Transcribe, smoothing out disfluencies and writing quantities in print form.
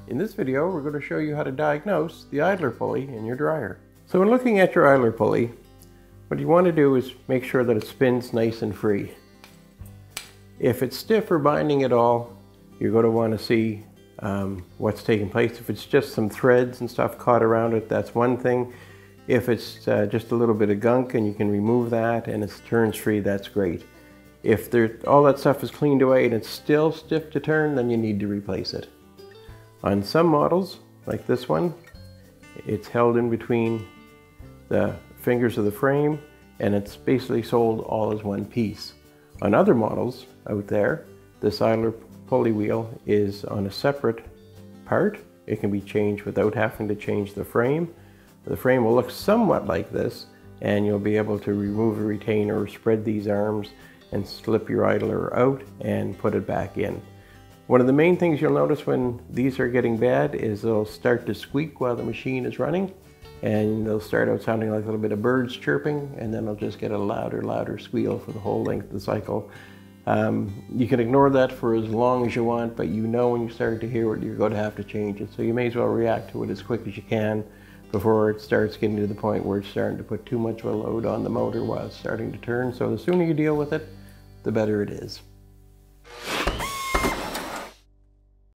In this video, we're going to show you how to diagnose the idler pulley in your dryer. So when looking at your idler pulley, what you want to do is make sure that it spins nice and free. If it's stiff or binding at all, you're going to want to see what's taking place. If it's just some threads and stuff caught around it, that's one thing. If it's just a little bit of gunk and you can remove that and it turns free, that's great. If all that stuff is cleaned away and it's still stiff to turn, then you need to replace it. On some models, like this one, it's held in between the fingers of the frame and it's basically sold all as one piece. On other models out there, this idler pulley wheel is on a separate part. It can be changed without having to change the frame. The frame will look somewhat like this, and you'll be able to remove a retainer or spread these arms and slip your idler out and put it back in. One of the main things you'll notice when these are getting bad is they'll start to squeak while the machine is running, and they'll start out sounding like a little bit of birds chirping, and then they'll just get a louder squeal for the whole length of the cycle. You can ignore that for as long as you want, but you know when you start to hear it, you're going to have to change it. So you may as well react to it as quick as you can before it starts getting to the point where it's starting to put too much of a load on the motor while it's starting to turn. So the sooner you deal with it, the better it is.